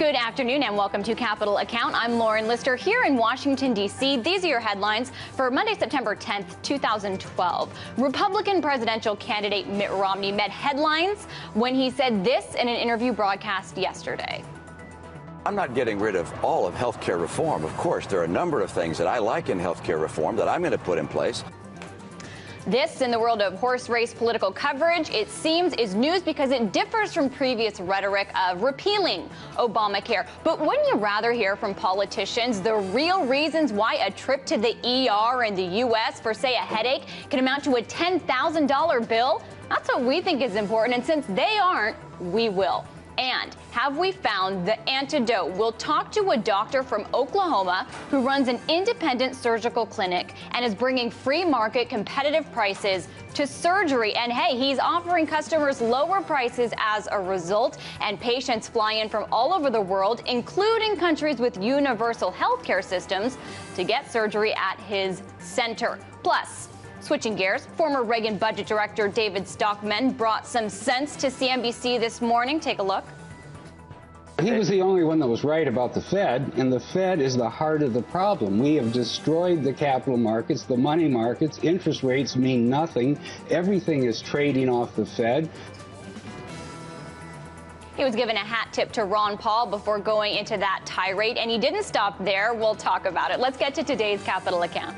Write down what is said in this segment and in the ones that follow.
Good afternoon and welcome to Capital Account. I'm Lauren Lister here in Washington, D.C. These are your headlines for Monday, September 10th, 2012. Republican presidential candidate Mitt Romney met headlines when he said this in an interview broadcast yesterday. I'm not getting rid of all of health care reform. Of course, there are a number of things that I like in health care reform that I'm going to put in place. This, in the world of horse race political coverage, it seems is news because it differs from previous rhetoric of repealing Obamacare. But wouldn't you rather hear from politicians the real reasons why a trip to the ER in the U.S. for, say, a headache can amount to a $10,000 bill? That's what we think is important, and since they aren't, we will. And have we found the antidote? We'll talk to a doctor from Oklahoma who runs an independent surgical clinic and is bringing free market competitive prices to surgery. And hey, he's offering customers lower prices as a result. And patients fly in from all over the world, including countries with universal health care systems, to get surgery at his center. Plus, switching gears, former Reagan budget director David Stockman brought some sense to CNBC this morning. Take a look. He was the only one that was right about the Fed, and the Fed is the heart of the problem. We have destroyed the capital markets, the money markets. Interest rates mean nothing. Everything is trading off the Fed. He was given a hat tip to Ron Paul before going into that tirade, and he didn't stop there. We'll talk about it. Let's get to today's Capital Account.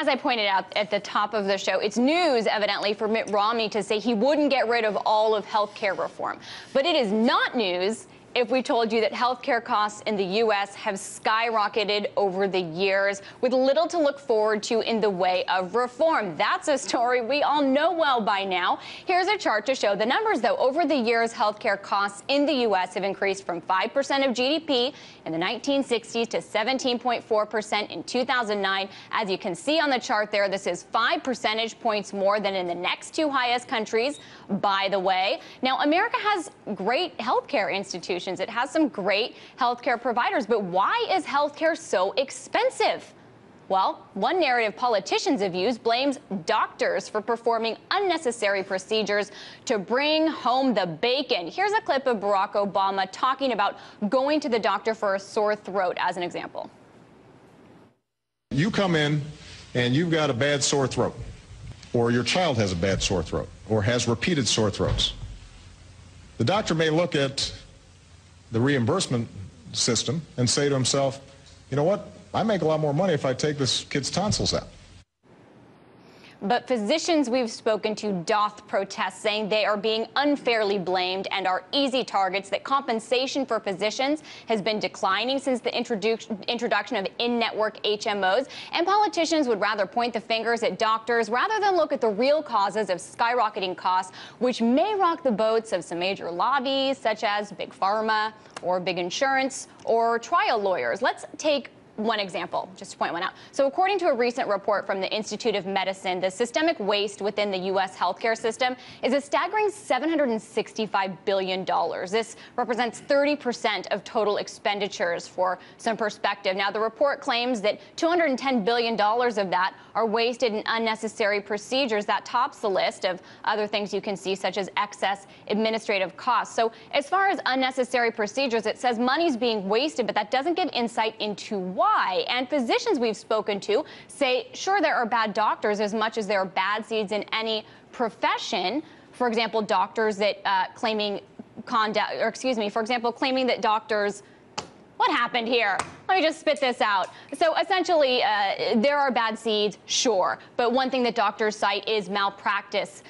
As I pointed out at the top of the show, it's news, evidently, for Mitt Romney to say he wouldn't get rid of all of health care reform. But it is not news if we told you that health care costs in the U.S. have skyrocketed over the years with little to look forward to in the way of reform. That's a story we all know well by now. Here's a chart to show the numbers, though. Over the years, health care costs in the U.S. have increased from 5% of GDP in the 1960s to 17.4% in 2009. As you can see on the chart there, this is 5 percentage points more than in the next two highest countries, by the way. Now, America has great health care institutions. It has some great healthcare providers, but why is healthcare so expensive? Well, one narrative politicians have used blames doctors for performing unnecessary procedures to bring home the bacon. Here's a clip of Barack Obama talking about going to the doctor for a sore throat as an example. You come in and you've got a bad sore throat, or your child has a bad sore throat, or has repeated sore throats. The doctor may look at the reimbursement system and say to himself, you know what, I make a lot more money if I take this kid's tonsils out. But physicians we've spoken to doth protest, saying they are being unfairly blamed and are easy targets, that compensation for physicians has been declining since the introduction of in-network HMOs, and politicians would rather point the fingers at doctors rather than look at the real causes of skyrocketing costs, which may rock the boats of some major lobbies, such as Big Pharma or big insurance or trial lawyers. Let's take one example, just to point one out. So according to a recent report from the Institute of Medicine, the systemic waste within the U.S. healthcare system is a staggering $765 billion. This represents 30% of total expenditures, for some perspective. Now, the report claims that $210 billion of that are wasted in unnecessary procedures. That tops the list of other things you can see, such as excess administrative costs. So as far as unnecessary procedures, it says money's being wasted, but that doesn't give insight into why. And physicians we've spoken to say, sure, there are bad doctors as much as there are bad seeds in any profession. For example, doctors that claiming that doctors. What happened here? Let me just spit this out. So essentially, there are bad seeds, sure. But one thing that doctors cite is malpractice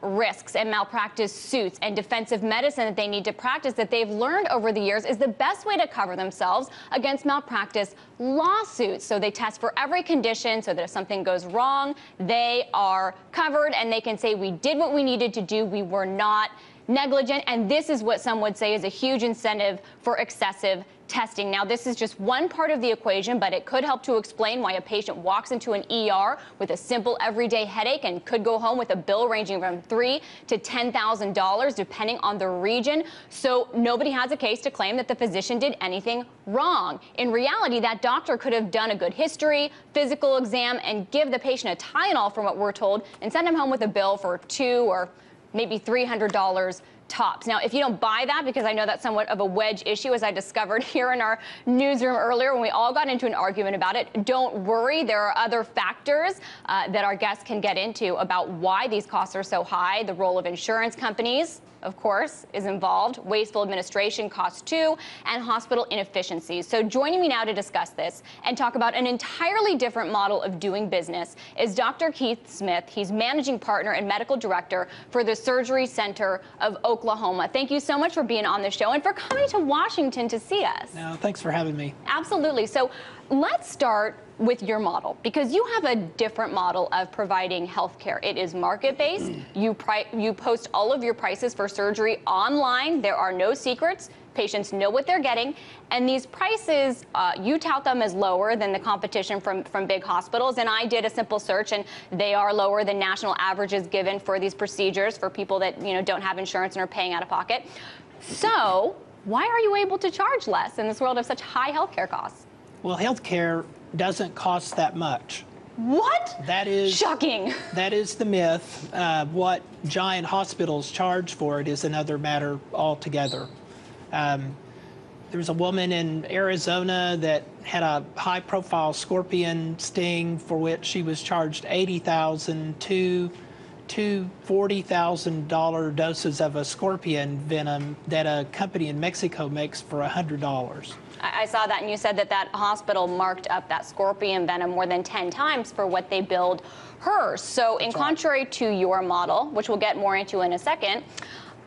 risks and malpractice suits and defensive medicine that they need to practice, that they've learned over the years is the best way to cover themselves against malpractice lawsuits. So they test for every condition so that if something goes wrong, they are covered and they can say, we did what we needed to do. We were not negligent. And this is what some would say is a huge incentive for excessive testing. Now, this is just one part of the equation, but it could help to explain why a patient walks into an ER with a simple everyday headache and could go home with a bill ranging from $3,000 to $10,000, depending on the region. So nobody has a case to claim that the physician did anything wrong. In reality, that doctor could have done a good history, physical exam, and give the patient a Tylenol, from what we're told, and send him home with a bill for $200 or maybe $300 tops. Now, if you don't buy that, because I know that's somewhat of a wedge issue, as I discovered here in our newsroom earlier when we all got into an argument about it, don't worry. There are other factors that our guests can get into about why these costs are so high. The role of insurance companies, of course, is involved. Wasteful administration costs too, and hospital inefficiencies. So joining me now to discuss this and talk about an entirely different model of doing business is Dr. Keith Smith. He's managing partner and medical director for the Surgery Center of Oklahoma. Thank you so much for being on the show and for coming to Washington to see us. No, thanks for having me. Absolutely. So let's start with your model, because you have a different model of providing health care. It is market-based. You post all of your prices for surgery online. There are no secrets. Patients know what they're getting. And these prices, you tout them as lower than the competition from big hospitals. And I did a simple search, and they are lower than national averages given for these procedures for people that don't have insurance and are paying out of pocket. So why are you able to charge less in this world of such high healthcare costs? Well, healthcare doesn't cost that much. What? That is shocking. That is the myth. What giant hospitals charge for it is another matter altogether. There was a woman in Arizona that had a high-profile scorpion sting for which she was charged $80,000 to $40,000 doses of a scorpion venom that a company in Mexico makes for $100. I saw that, and you said that that hospital marked up that scorpion venom more than 10 times for what they billed her. So in contrary to your model, which we'll get more into in a second,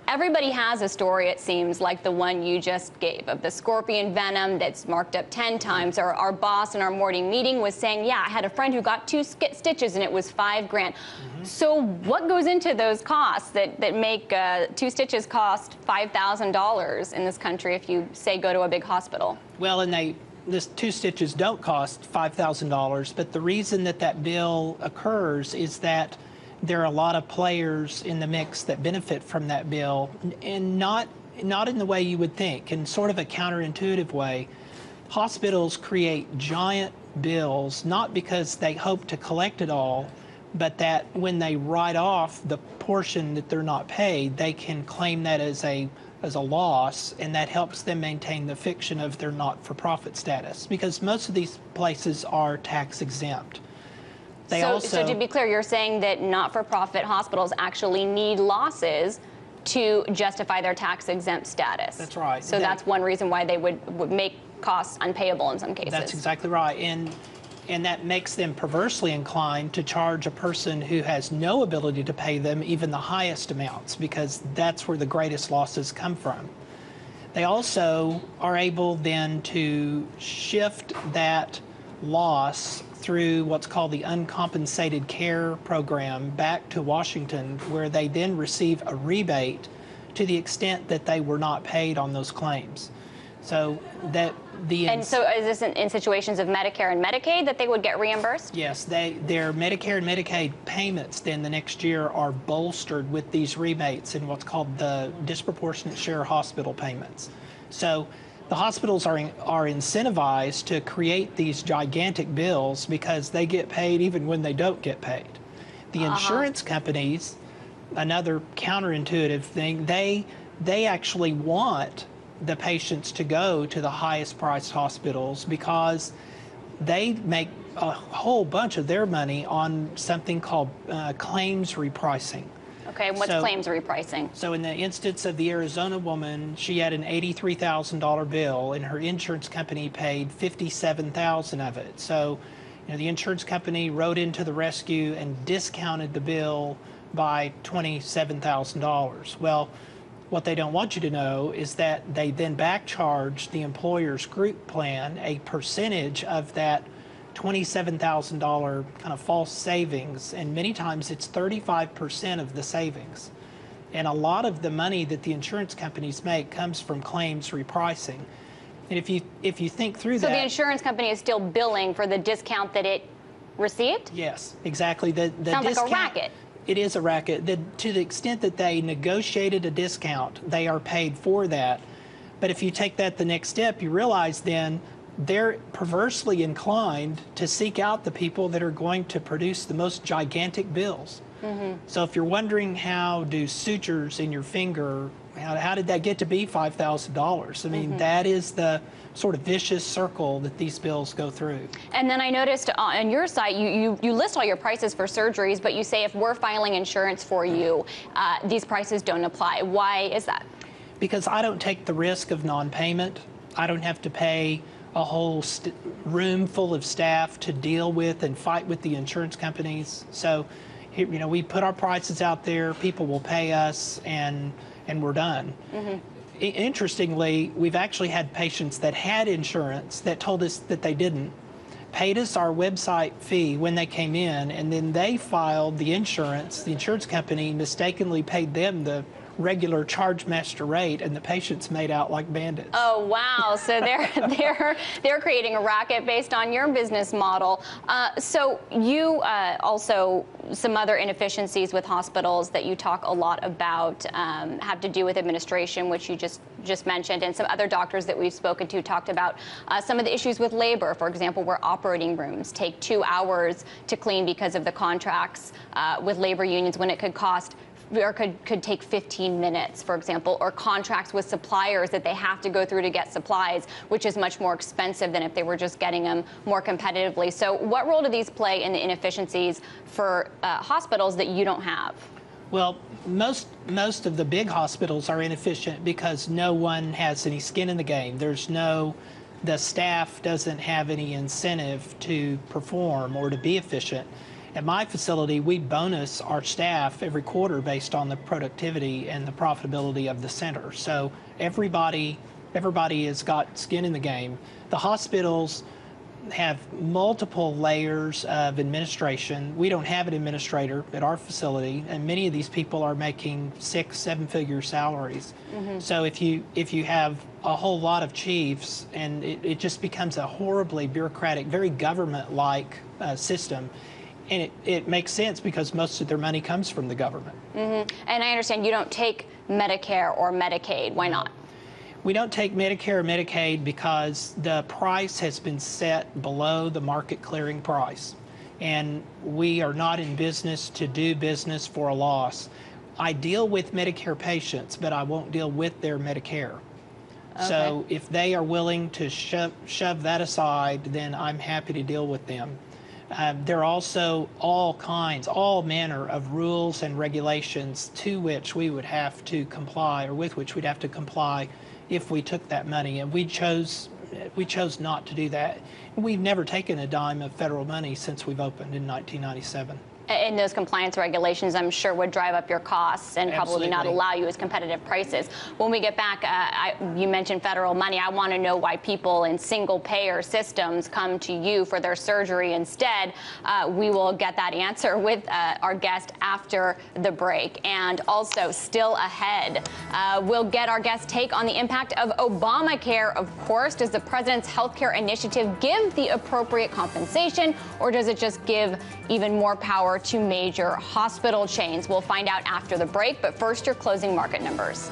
everybody has a story, it seems, like the one you just gave of the scorpion venom that's marked up 10 times. Our boss in our morning meeting was saying, yeah, I had a friend who got 2 stitches and it was $5 grand. So what goes into those costs that make 2 stitches cost $5,000 in this country if you, say, go to a big hospital? Well, and this 2 stitches don't cost $5,000, but the reason that bill occurs is that there are a lot of players in the mix that benefit from that bill, and not in the way you would think, in sort of a counterintuitive way. Hospitals create giant bills, not because they hope to collect it all, but that when they write off the portion that they're not paid, they can claim that as a loss, and that helps them maintain the fiction of their not-for-profit status, because most of these places are tax exempt. So to be clear, you're saying that not-for-profit hospitals actually need losses to justify their tax-exempt status. That's right. So that's one reason why they would make costs unpayable in some cases. That's exactly right. And that makes them perversely inclined to charge a person who has no ability to pay them even the highest amounts, because that's where the greatest losses come from. They also are able then to shift that loss through what's called the uncompensated care program back to Washington, where they then receive a rebate to the extent that they were not paid on those claims. So that And so is this in situations of Medicare and Medicaid that they would get reimbursed? Yes, their Medicare and Medicaid payments then the next year are bolstered with these rebates in what's called the disproportionate share hospital payments. So the hospitals are incentivized to create these gigantic bills because they get paid even when they don't get paid. The insurance companies, another counterintuitive thing, they actually want the patients to go to the highest priced hospitals because they make a whole bunch of their money on something called claims repricing. Okay, what's claims repricing? So in the instance of the Arizona woman, she had an $83,000 bill and her insurance company paid $57,000 of it. So the insurance company rode into the rescue and discounted the bill by $27,000. Well, what they don't want you to know is that they then back charge the employer's group plan a percentage of that $27,000 kind of false savings, and many times it's 35% of the savings. And a lot of the money that the insurance companies make comes from claims repricing. And if you think through so that, the insurance company is still billing for the discount that it received? yes, exactly. The Sounds discount, like a racket. It is a racket. To the extent that they negotiated a discount, they are paid for that. But if you take that the next step, you realize then they're perversely inclined to seek out the people that are going to produce the most gigantic bills. So if you're wondering how do sutures in your finger, how did that get to be $5,000? I mean, that is the sort of vicious circle that these bills go through. And then I noticed on your site, you list all your prices for surgeries, but you say if we're filing insurance for you, these prices don't apply. Why is that? Because I don't take the risk of non-payment. I don't have to pay a whole room full of staff to deal with and fight with the insurance companies. So, you know, we put our prices out there, people will pay us, and we're done. Interestingly, we've actually had patients that had insurance that told us that they didn't, paid us our website fee when they came in, and then they filed the insurance company mistakenly paid them the regular charge master rate, and the patients made out like bandits. Oh wow! So they're creating a racket based on your business model. So you also, some other inefficiencies with hospitals that you talk a lot about have to do with administration, which you just mentioned, and some other doctors that we've spoken to talked about some of the issues with labor. For example, where operating rooms take 2 hours to clean because of the contracts with labor unions, when it could cost or could take 15 minutes, for example, or contracts with suppliers that they have to go through to get supplies, which is much more expensive than if they were just getting them more competitively. So what role do these play in the inefficiencies for hospitals that you don't have? Well, most of the big hospitals are inefficient because no one has any skin in the game. The staff doesn't have any incentive to perform or to be efficient. At my facility, we bonus our staff every quarter based on the productivity and the profitability of the center. So everybody has got skin in the game. The hospitals have multiple layers of administration. We don't have an administrator at our facility, and many of these people are making 6-7-figure salaries. So if you have a whole lot of chiefs, and it just becomes a horribly bureaucratic, very government-like system. And it makes sense because most of their money comes from the government. And I understand you don't take Medicare or Medicaid. Why not? We don't take Medicare or Medicaid because the price has been set below the market clearing price. And we are not in business to do business for a loss. I deal with Medicare patients, but I won't deal with their Medicare. Okay. So if they are willing to shove that aside, then I'm happy to deal with them. There are also all manner of rules and regulations to which we would have to comply, or with which we'd have to comply if we took that money. And we chose not to do that. We've never taken a dime of federal money since we've opened in 1997. And those compliance regulations, I'm sure, would drive up your costs and probably not allow you as competitive prices. When we get back, you mentioned federal money. I want to know why people in single-payer systems come to you for their surgery instead. We will get that answer with our guest after the break. And also, still ahead, we'll get our guest take on the impact of Obamacare. Of course, does the president's health care initiative give the appropriate compensation, or does it just give even more power to major hospital chains? We'll find out after the break, but first, your closing market numbers.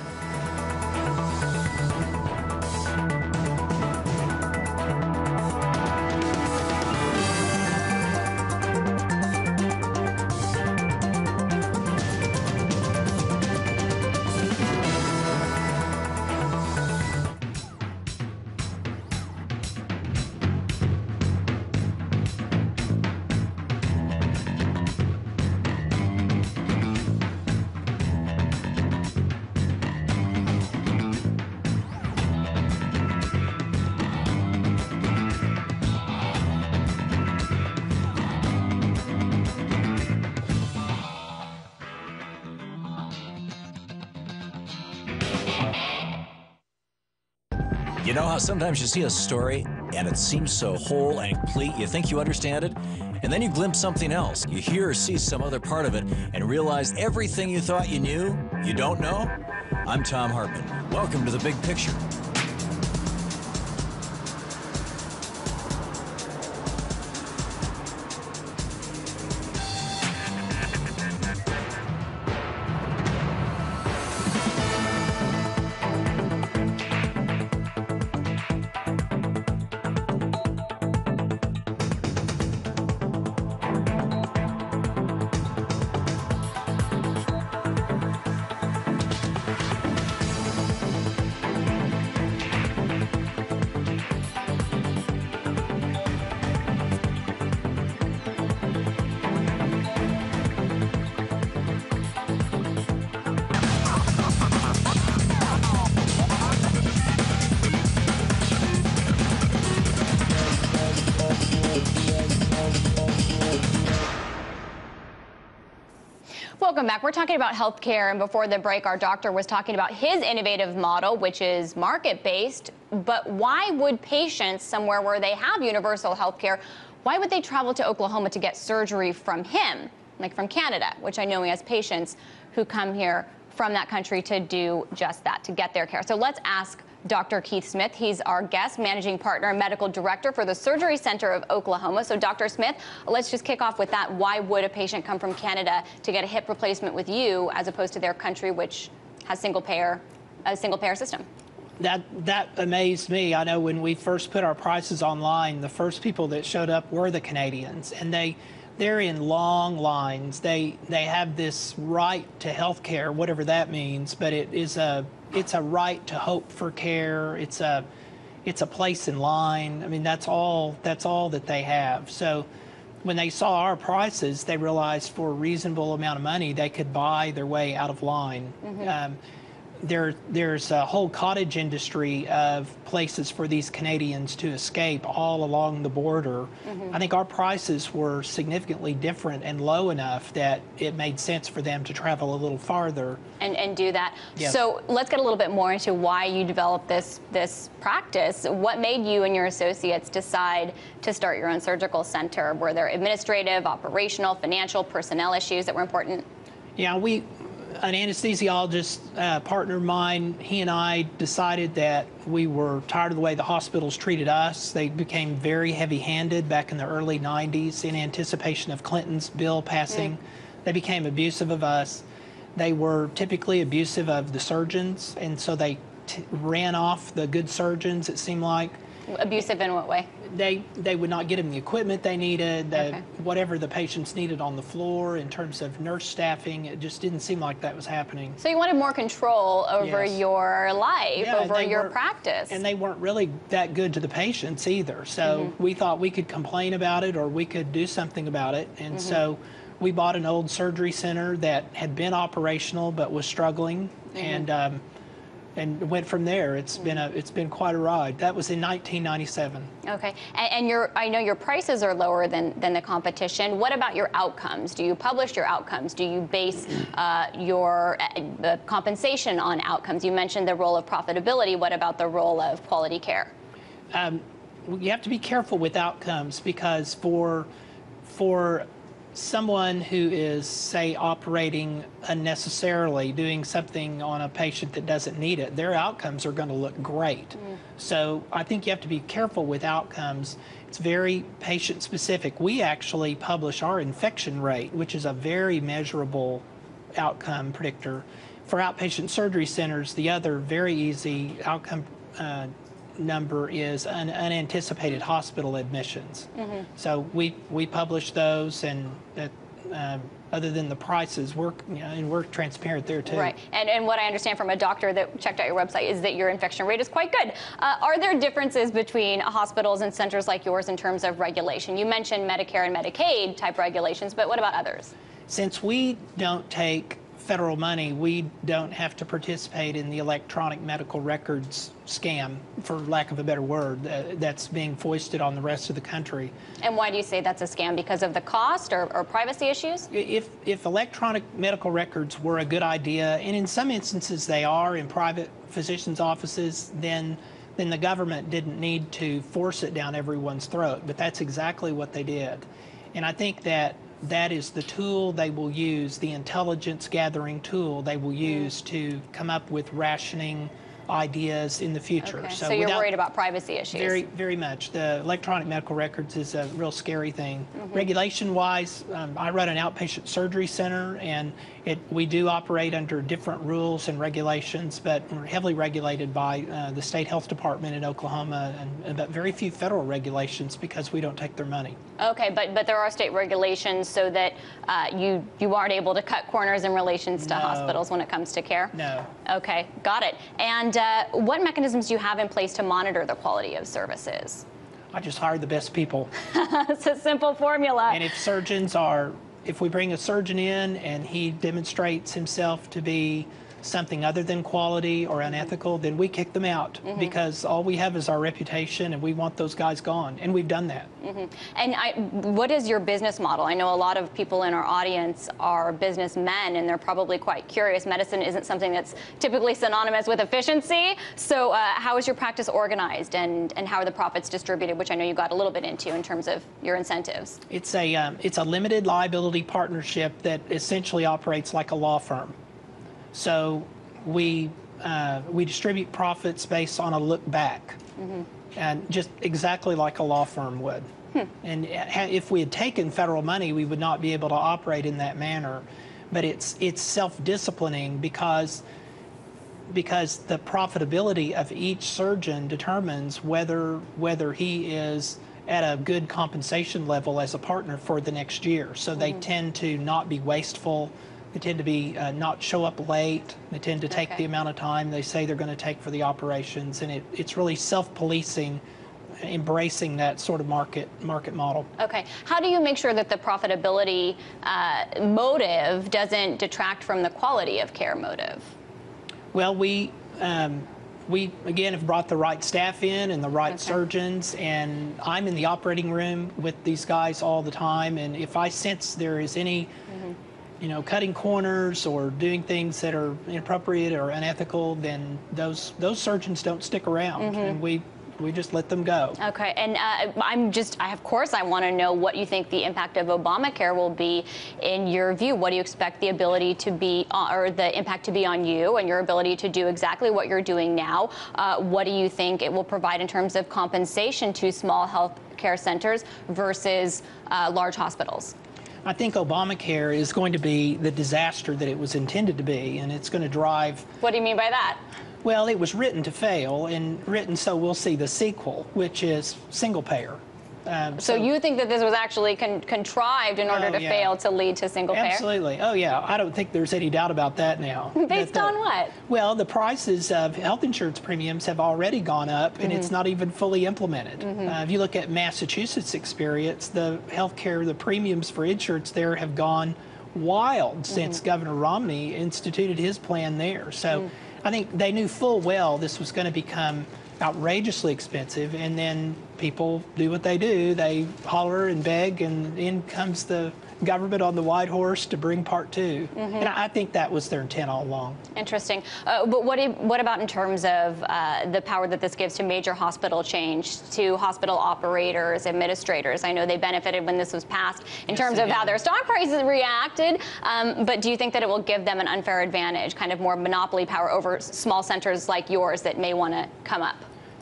You know how sometimes you see a story and it seems so whole and complete, you think you understand it, and then you glimpse something else. You hear or see some other part of it and realize everything you thought you knew, you don't know? I'm Tom Hartman. Welcome to The Big Picture. Welcome back. We're talking about healthcare, and before the break, our doctor was talking about his innovative model, which is market-based. But why would patients somewhere where they have universal healthcare, why would they travel to Oklahoma to get surgery from him, like from Canada, which I know he has patients who come here from that country to do just that, to get their care. So let's ask Dr. Keith Smith. He's our guest, managing partner and medical director for the Surgery Center of Oklahoma. So Dr. Smith, let's just kick off with that. Why would a patient come from Canada to get a hip replacement with you as opposed to their country, which has a single payer system? That amazed me. I know when we first put our prices online, the first people that showed up were the Canadians, and they're in long lines. They have this right to health care, whatever that means, but it's a right to hope for care. It's a place in line. I mean, that's all that they have. So when they saw our prices, they realized for a reasonable amount of money they could buy their way out of line. Mm-hmm. There's a whole cottage industry of places for these Canadians to escape all along the border. Mm-hmm. I think our prices were significantly different and low enough that it made sense for them to travel a little farther. And do that. Yes. So let's get a little bit more into why you developed this practice. What made you and your associates decide to start your own surgical center? Were there administrative, operational, financial, personnel issues that were important? Yeah, an anesthesiologist partner of mine, he and I decided that we were tired of the way the hospitals treated us. They became very heavy-handed back in the early 90s in anticipation of Clinton's bill passing. They became abusive of us. They were typically abusive of the surgeons, and so they ran off the good surgeons, it seemed like. Abusive in what way? They would not get them the equipment they needed, whatever the patients needed on the floor in terms of nurse staffing. It just didn't seem like that was happening. So you wanted more control over Yes. your life, over your weren't- practice. And they weren't really that good to the patients either. So we thought we could complain about it or we could do something about it. And so we bought an old surgery center that had been operational but was struggling, and went from there. It's been quite a ride. That was in 1997. Okay, and I know your prices are lower than the competition. What about your outcomes? Do you publish your outcomes? Do you base your compensation on outcomes? You mentioned the role of profitability. What about the role of quality care? You have to be careful with outcomes because for someone who is, say, operating unnecessarily, doing something on a patient that doesn't need it, their outcomes are going to look great. So I think you have to be careful with outcomes. It's very patient specific. We actually publish our infection rate, which is a very measurable outcome predictor. For outpatient surgery centers, the other very easy outcome number is unanticipated hospital admissions. So we publish those, and other than the prices, we're transparent there too. Right, and what I understand from a doctor that checked out your website is that your infection rate is quite good. Are there differences between hospitals and centers like yours in terms of regulation? You mentioned Medicare and Medicaid type regulations, but what about others? Since we don't take federal money, we don't have to participate in the electronic medical records scam, for lack of a better word, that's being foisted on the rest of the country. And why do you say that's a scam? Because of the cost or privacy issues? If electronic medical records were a good idea, and in some instances they are in private physicians' offices, then the government didn't need to force it down everyone's throat. But that's exactly what they did. And I think that is the tool they will use, the intelligence gathering tool they will use to come up with rationing ideas in the future. Okay. So you're worried about privacy issues? Very, very much. The electronic medical records is a real scary thing. Regulation-wise, I run an outpatient surgery center, and we do operate under different rules and regulations, but we're heavily regulated by the state health department in Oklahoma, but very few federal regulations because we don't take their money. Okay, but there are state regulations so that you aren't able to cut corners in relations to hospitals when it comes to care? No. Okay, got it. And what mechanisms do you have in place to monitor the quality of services? I just hire the best people. It's a simple formula. And if we bring a surgeon in and he demonstrates himself to be something other than quality or unethical, then we kick them out because all we have is our reputation and we want those guys gone. And we've done that. And what is your business model? I know a lot of people in our audience are businessmen and they're probably quite curious. Medicine isn't something that's typically synonymous with efficiency. So how is your practice organized and how are the profits distributed, which I know you got a little bit into in terms of your incentives? It's a limited liability partnership that essentially operates like a law firm. So we distribute profits based on a look back, and just exactly like a law firm would. And if we had taken federal money, we would not be able to operate in that manner. But it's self-disciplining because the profitability of each surgeon determines whether he is at a good compensation level as a partner for the next year. So they tend to not be wasteful. They tend to be not show up late. They tend to take the amount of time they say they're going to take for the operations, and it's really self-policing, embracing that sort of market model. Okay. How do you make sure that the profitability motive doesn't detract from the quality of care motive? Well, we again have brought the right staff in and the right surgeons, and I'm in the operating room with these guys all the time, and if I sense there is any cutting corners or doing things that are inappropriate or unethical, then those surgeons don't stick around, and we just let them go. Okay, and of course, I want to know what you think the impact of Obamacare will be in your view. What do you expect the ability to be, or the impact to be on you and your ability to do exactly what you're doing now? What do you think it will provide in terms of compensation to small health care centers versus large hospitals? I think Obamacare is going to be the disaster that it was intended to be, and it's going to drive... What do you mean by that? Well, it was written to fail, and written so we'll see the sequel, which is single payer. So you think that this was actually contrived in order to fail to lead to single payer? Absolutely. Oh, yeah. I don't think there's any doubt about that now. Based on what? Well, the prices of health insurance premiums have already gone up, and it's not even fully implemented. If you look at Massachusetts' experience, the premiums for insurance there have gone wild since Governor Romney instituted his plan there. So I think they knew full well this was going to become outrageously expensive, and then people do what they do. They holler and beg, and in comes the government on the white horse to bring part two. And I think that was their intent all along. Interesting. But what about in terms of the power that this gives to major hospital change, to hospital operators, administrators? I know they benefited when this was passed in terms of how their stock prices reacted, but do you think that it will give them an unfair advantage, kind of more monopoly power over small centers like yours that may want to come up?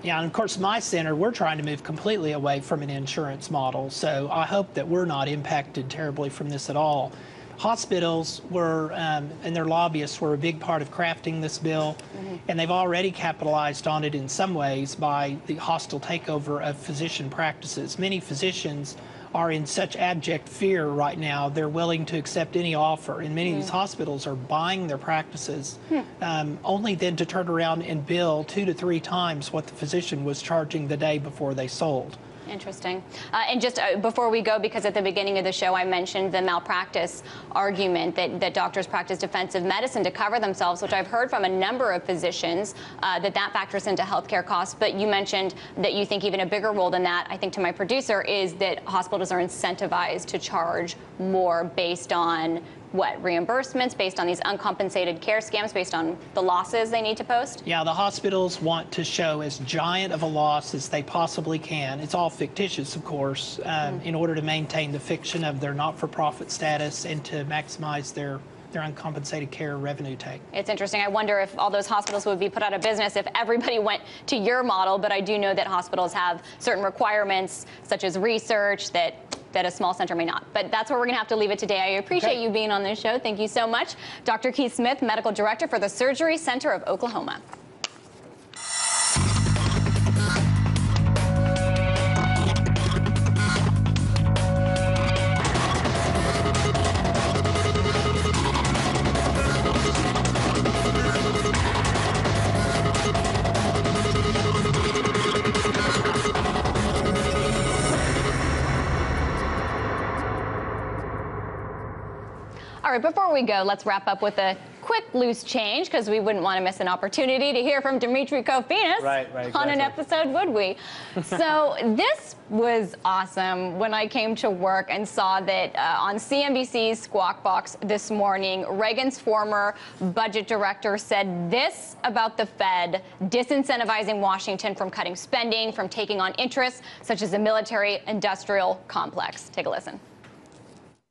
Yeah, and of course, my center, we're trying to move completely away from an insurance model, so I hope that we're not impacted terribly from this at all. Hospitals were, and their lobbyists were a big part of crafting this bill, and they've already capitalized on it in some ways by the hostile takeover of physician practices. Many physicians are in such abject fear right now, they're willing to accept any offer. And many of these hospitals are buying their practices, only then to turn around and bill 2 to 3 times what the physician was charging the day before they sold. Interesting. And just before we go, because at the beginning of the show I mentioned the malpractice argument that doctors practice defensive medicine to cover themselves, which I've heard from a number of physicians that factors into healthcare costs. But you mentioned that you think even a bigger role than that, I think to my producer, is that hospitals are incentivized to charge more based on what, reimbursements, based on these uncompensated care scams, based on the losses they need to post? Yeah, the hospitals want to show as giant of a loss as they possibly can. It's all fictitious, of course, in order to maintain the fiction of their not-for-profit status and to maximize their uncompensated care revenue take. It's interesting. I wonder if all those hospitals would be put out of business if everybody went to your model, but I do know that hospitals have certain requirements, such as research, that a small center may not. But that's where we're going to have to leave it today. I appreciate you being on this show. Thank you so much. Dr. Keith Smith, Medical Director for the Surgery Center of Oklahoma. All All right, before we go, let's wrap up with a quick loose change, because we wouldn't want to miss an opportunity to hear from Dimitri Kofinas on an episode, would we? So this was awesome when I came to work and saw that on CNBC's Squawk Box this morning, Reagan's former budget director said this about the Fed disincentivizing Washington from cutting spending, from taking on interests such as the military-industrial complex. Take a listen.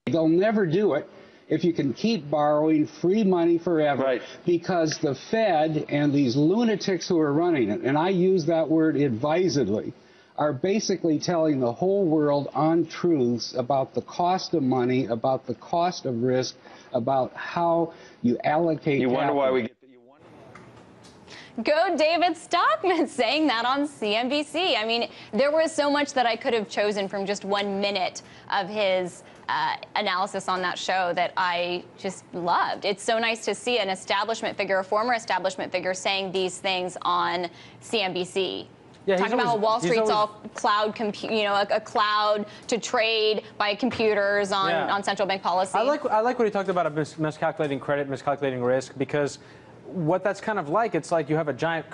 They'll never do it if you can keep borrowing free money forever, because the Fed and these lunatics who are running it, and I use that word advisedly, are basically telling the whole world untruths about the cost of money, about the cost of risk, about how you allocate capital. Wonder why we get Go David Stockman saying that on CNBC. I mean, there was so much that I could have chosen from just 1 minute of his analysis on that show that I just loved. It's so nice to see an establishment figure, a former establishment figure, saying these things on CNBC. Yeah, talking about how Wall Street's all cloud, a cloud to trade by computers on central bank policy. I like what he talked about miscalculating credit, miscalculating risk, because what that's kind of like, it's like you have a giant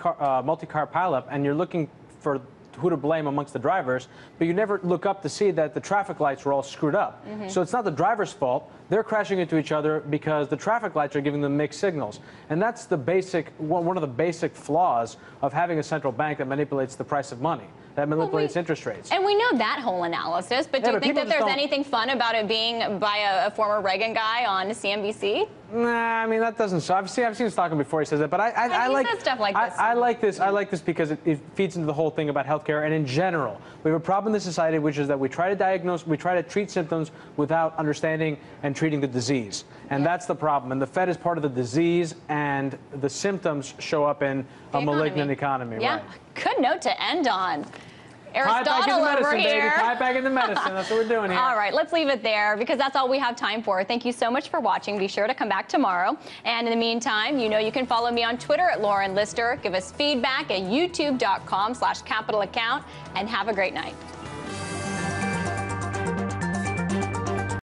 multi-car pileup and you're looking for who to blame amongst the drivers, but you never look up to see that the traffic lights were all screwed up. So it's not the driver's fault. They're crashing into each other because the traffic lights are giving them mixed signals. And that's the basic, one of the basic flaws of having a central bank that manipulates the price of money, that manipulates interest rates. And we know that whole analysis, but do you think that there's anything fun about it being by a former Reagan guy on CNBC? Nah, I mean, that doesn't. I've seen Stockman before he says that, but I like stuff like this. I like this. I like this because it feeds into the whole thing about healthcare, and in general, we have a problem in this society, which is that we try to diagnose, we try to treat symptoms without understanding and treating the disease, and that's the problem. And the Fed is part of the disease, and the symptoms show up in a malignant economy. Yeah, good note to end on. Aristotle over here. Tie it back into medicine. That's what we're doing here. All right, let's leave it there because that's all we have time for. Thank you so much for watching. Be sure to come back tomorrow. And in the meantime, you can follow me on Twitter at Lauren Lister. Give us feedback at youtube.com/capitalaccount, and have a great night.